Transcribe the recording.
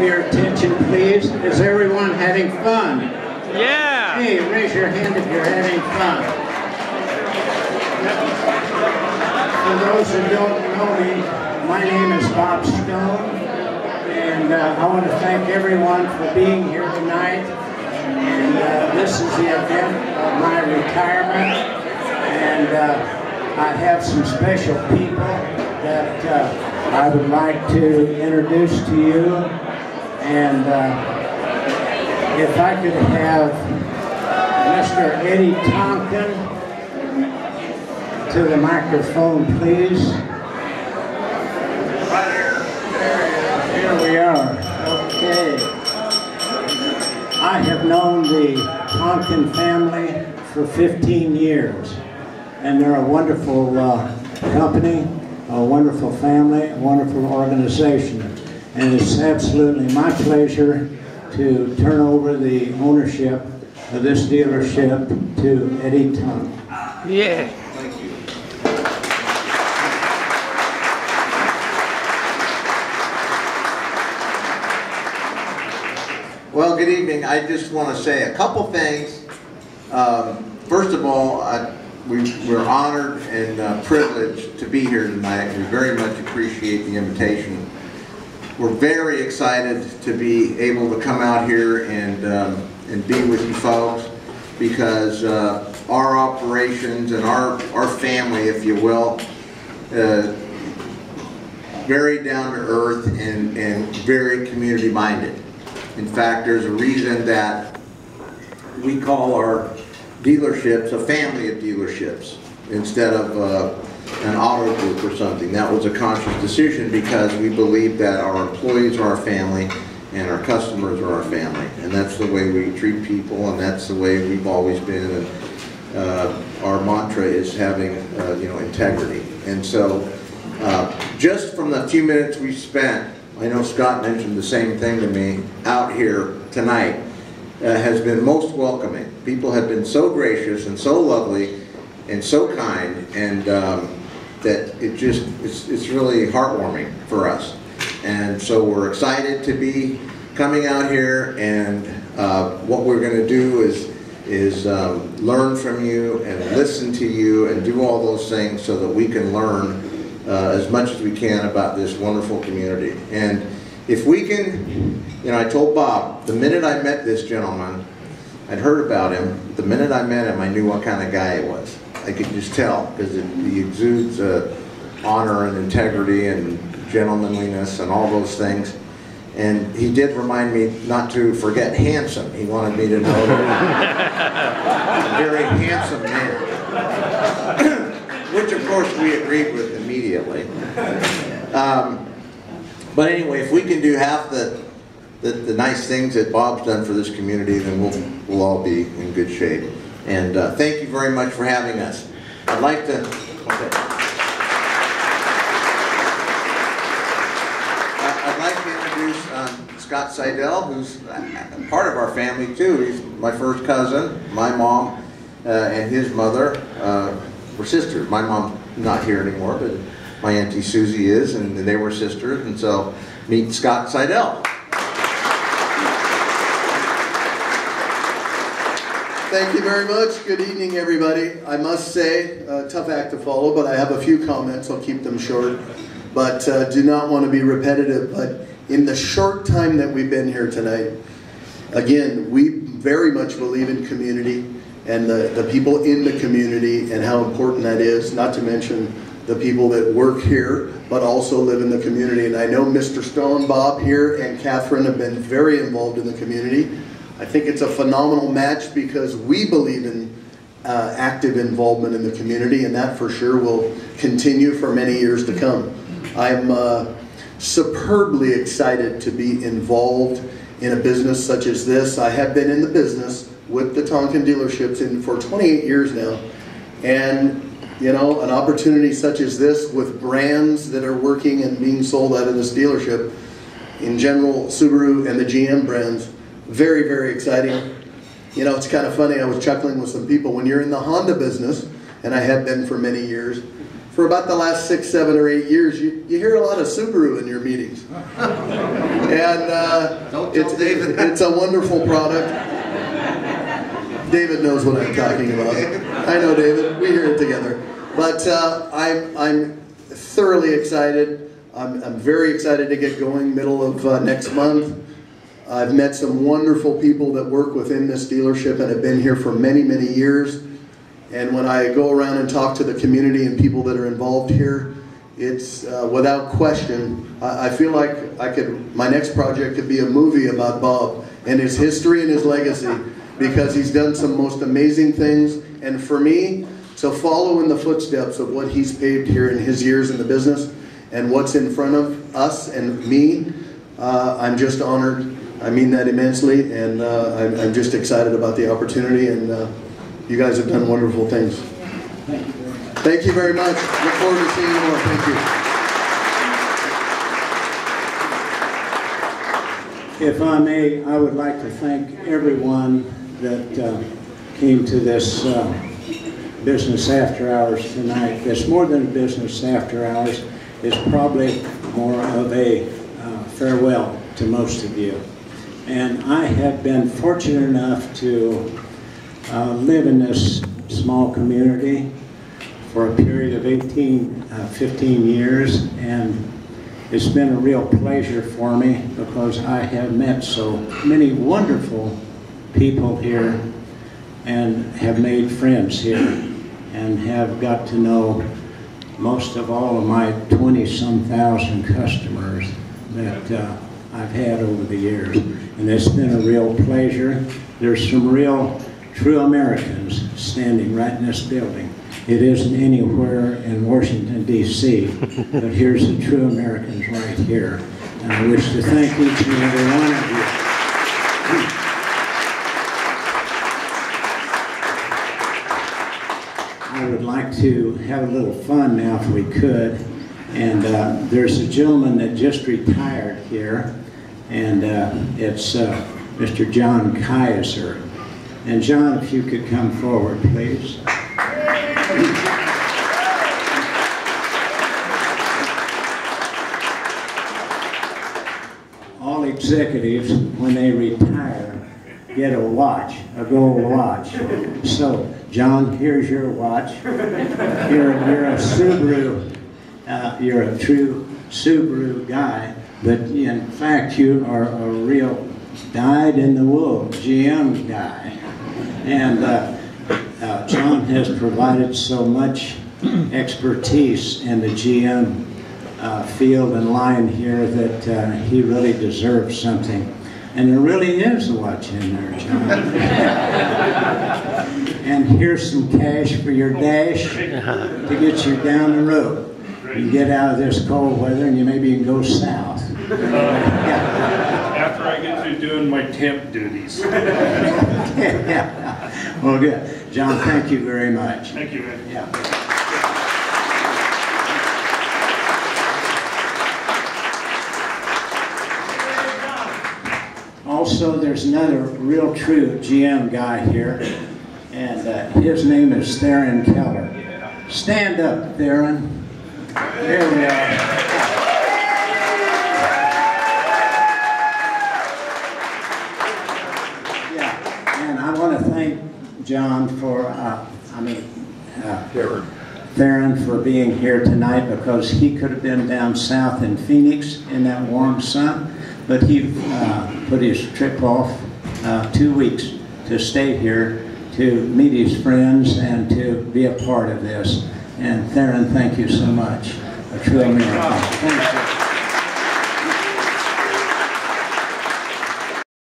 your attention, please? Is everyone having fun? Yeah! Hey, raise your hand if you're having fun. For those who don't know me, my name is Bob Stone, and I want to thank everyone for being here tonight. And this is the event of my retirement, and I have some special people that I would like to introduce to you. And if I could have Mr. Eddy Tonkin to the microphone, please. Right here. Here we are. Okay. I have known the Tonkin family for 15 years, and they're a wonderful company, a wonderful family, a wonderful organization. And it's absolutely my pleasure to turn over the ownership of this dealership to Eddy Tonkin. Yeah. Thank you. Well, good evening. I just want to say a couple things. First of all, we're honored and privileged to be here tonight. We very much appreciate the invitation. We're very excited to be able to come out here and be with you folks, because our operations and our family, if you will, very down to earth and very community minded. In fact, there's a reason that we call our dealerships a family of dealerships instead of an auto group or something. That was a conscious decision because we believe that our employees are our family and our customers are our family, and that's the way we treat people, and that's the way we've always been. And our mantra is having integrity. And so just from the few minutes we spent, I know Scott mentioned the same thing to me out here tonight, has been most welcoming. People have been so gracious and so lovely and so kind, and that it's really heartwarming for us. And so we're excited to be coming out here, and what we're going to do is learn from you and listen to you and do all those things so that we can learn as much as we can about this wonderful community. And if we can, I told Bob, the minute I met this gentleman, I'd heard about him. The minute I met him, I knew what kind of guy he was. I could just tell, because he exudes honor and integrity and gentlemanliness and all those things. And he did remind me not to forget handsome. He wanted me to know that he's a very handsome man. Which of course we agreed with immediately. But anyway, if we can do half the nice things that Bob's done for this community, then we'll all be in good shape. And thank you very much for having us. I'd like to... Okay. I'd like to introduce Scott Sidell, who's part of our family too. He's my first cousin. My mom and his mother were sisters. My mom's not here anymore, but my Auntie Susie is, and they were sisters. And so, meet Scott Sidell. Thank you very much. Good evening, everybody. I must say, tough act to follow, but I have a few comments. I'll keep them short, but do not want to be repetitive. But in the short time that we've been here tonight, again, we very much believe in community and the people in the community and how important that is, not to mention the people that work here, but also live in the community. And I know Mr. Stone, Bob here, and Catherine have been very involved in the community. I think it's a phenomenal match because we believe in active involvement in the community, and that for sure will continue for many years to come. I'm superbly excited to be involved in a business such as this. I have been in the business with the Tonkin dealerships for 28 years now, and an opportunity such as this with brands that are working and being sold out of this dealership, in general, Subaru and the GM brands, very, very exciting. It's kind of funny, I was chuckling with some people. When you're in the Honda business, and I have been for many years, for about the last 6, 7, or 8 years, you hear a lot of Subaru in your meetings. And it's a wonderful product. David knows what I'm talking about. I know David, we hear it together. But I'm thoroughly excited. I'm very excited to get going middle of next month. I've met some wonderful people that work within this dealership and have been here for many, many years. And when I go around and talk to the community and people that are involved here, it's without question, I feel like my next project could be a movie about Bob and his history and his legacy, because he's done some most amazing things. And for me, to follow in the footsteps of what he's paved here in his years in the business and what's in front of us and me, I'm just honored. I mean that immensely, and I'm just excited about the opportunity, and you guys have done wonderful things. Thank you very much. Look forward to seeing you more. Thank you. If I may, I would like to thank everyone that came to this business after hours tonight. It's more than business after hours. It's probably more of a farewell to most of you. And I have been fortunate enough to live in this small community for a period of 15 years, and it's been a real pleasure for me because I have met so many wonderful people here and have made friends here and have got to know most of all of my 20-some thousand customers that I've had over the years. And it's been a real pleasure. There's some real true Americans standing right in this building. It isn't anywhere in Washington, D.C., but here's the true Americans right here. And I wish to thank each and every one of you. I would like to have a little fun now if we could. And there's a gentleman that just retired here, and it's Mr. John Kaiser. And John, if you could come forward, please. All executives, when they retire, get a watch, a gold watch. So, John, here's your watch. You're a Subaru, you're a true Subaru guy, but in fact you are a real dyed-in-the-wool GM guy. And John has provided so much expertise in the GM field and line here that he really deserves something. And there really is a watch in there, John. And here's some cash for your dash to get you down the road. You get out of this cold weather and you maybe can go south. After I get through doing my temp duties. Yeah. Well, good. John, thank you very much. Thank you, Ed. Yeah. Also, there's another real true GM guy here, and his name is Theron Keller. Stand up, Theron. There we are. John for, Theron for being here tonight, because he could have been down south in Phoenix in that warm sun, but he put his trip off 2 weeks to stay here to meet his friends and to be a part of this. And Theron, thank you so much. A true American. Thank you.